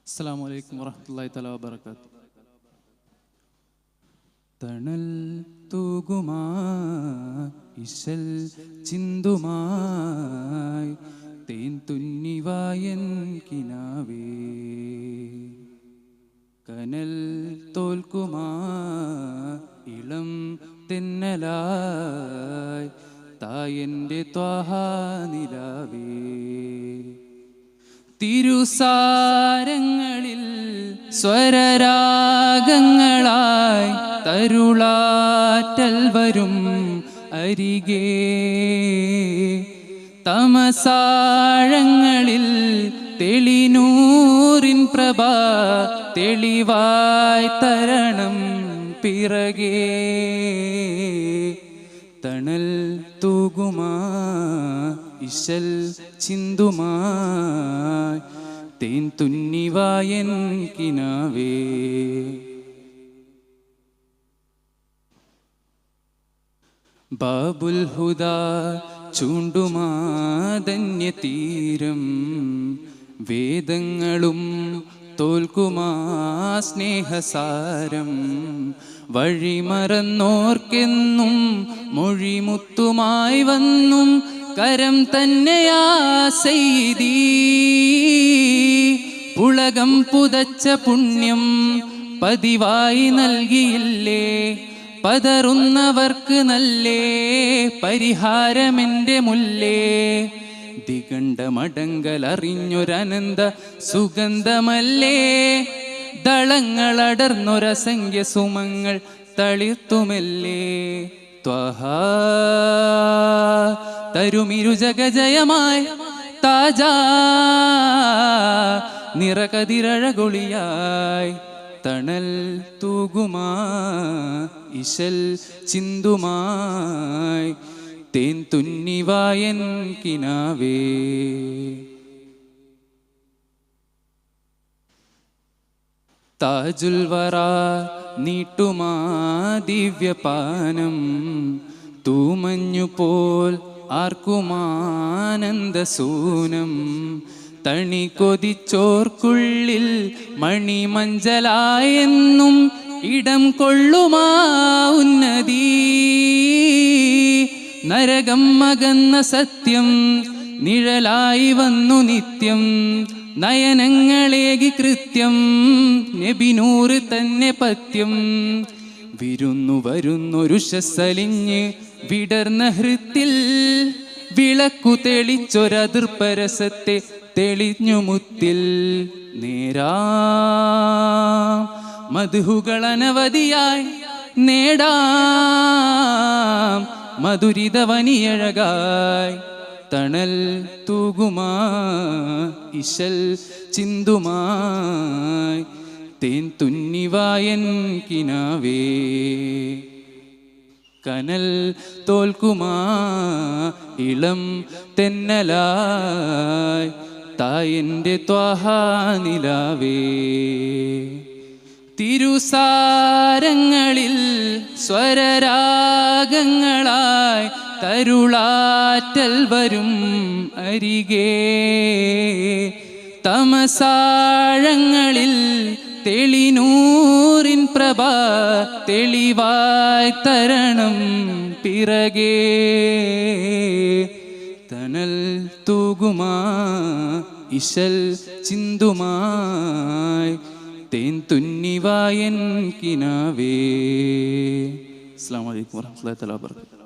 അസ്സലാമു അലൈക്കും വറഹ്മത്തുള്ളാഹി തആല വബറകാതുഹു. തണൽ തൂകുമായി ഇശൽ ചിന്തുമായി തേൻ തുന്നിവായൻ കിനാവേ, കനൽ തോൽക്കുമാ ഇളം തെന്നലായി തായൻ്റെ ത്വാഹ നിലാവേ. തിരുസാരങ്ങളിൽ സ്വരരാഗങ്ങളായി തരുളാറ്റൽ വരും അരികെ, തമസാഴങ്ങളിൽ തെളിനൂറിൻ പ്രഭ തെളിവായി തരണം പിറകെ. തണൽ തൂകുമാ ഇശൽ ചിന്തുമായി തേൻ തുന്നിവായൻ കിനാവേ. ബാബുൽ ഹുദാ ചൂണ്ടുമാധന്യ തീരം, വേദങ്ങളും തോൽക്കുമാ സ്നേഹസാരം. വഴിമറന്നോർക്കെന്നും മൊഴിമുത്തുമായി വന്നും കരം തന്നെയാ സയ്യിദീ. പുളകം പുതച്ച പുണ്യം പതിവായി നൽകിയില്ലേ, പതറുന്നവർക്ക് നല്ലേ പരിഹാരമെൻ്റെ മുല്ലേ. ദിഗണ്ഡമടങ്കലറിഞ്ഞൊരനന്ത സുഗന്ധമല്ലേ, ദളങ്ങളടർന്നൊരസംഖ്യ സുമങ്ങൾ തളിർത്തുമല്ലേ. ത്വഹ തരുമിരുജഗജയമായി താജാ നിറകതിരഴകൊളിയായി തണൽ തൂകുമാ ഇശൽ ചിന്തുമായി തേൻ തുന്നിവായൻ കിനാവേ. താജുൽ വറ നീട്ടുമാ ദിവ്യപാനം, തൂമഞ്ഞുപോൽ ആർക്കുമാനന്ദസൂനം. തണി കൊതിച്ചോർക്കുള്ളിൽ മണിമഞ്ചലായെന്നും ഇടം കൊള്ളുമാ ഉന്നതി. നരകം മകന്ന സത്യം നിഴലായി വന്നു നിത്യം, നയനങ്ങളേകി കൃത്യം നബിനൂറ് തന്നെ പത്യം. വിരുന്നു വരുന്നൊരു ശസ്സലിഞ്ഞ് വിടർന്ന ഹൃത്തിൽ, വിളക്കു തെളിച്ചൊരതിർപ്പരസത്തെ തെളിഞ്ഞു മുത്തിൽ. നേരാ മധുഹുകൾ അനവധിയായി നേടാം മധുരിതവനിയഴകായി. തണൽ തൂകുമാ ഇശൽ ചിന്തുമായി തേൻ തുന്നിവായൻ കിനാവേ. കനൽ തോൽക്കുമാ ഇളം തെന്നലായി തായൻ്റെ ത്വാഹ നിലാവേ. തിരുസാരങ്ങളിൽ സ്വരരാഗങ്ങളായി തരുളാറ്റൽ വരും അരികെ, തമസാഴങ്ങളിൽ തെളിനൂറിൻ പ്രഭ തെളിവായി തരണം പിറകെ. തണൽ തൂകുമാ ഇശൽ ചിന്തുമായി തേൻ തുന്നിവായൻ കിനാവേ. അസ്സലാമു അലൈക്കും വറഹ്മത്തുള്ളാഹി തആല വബറകാതുഹു.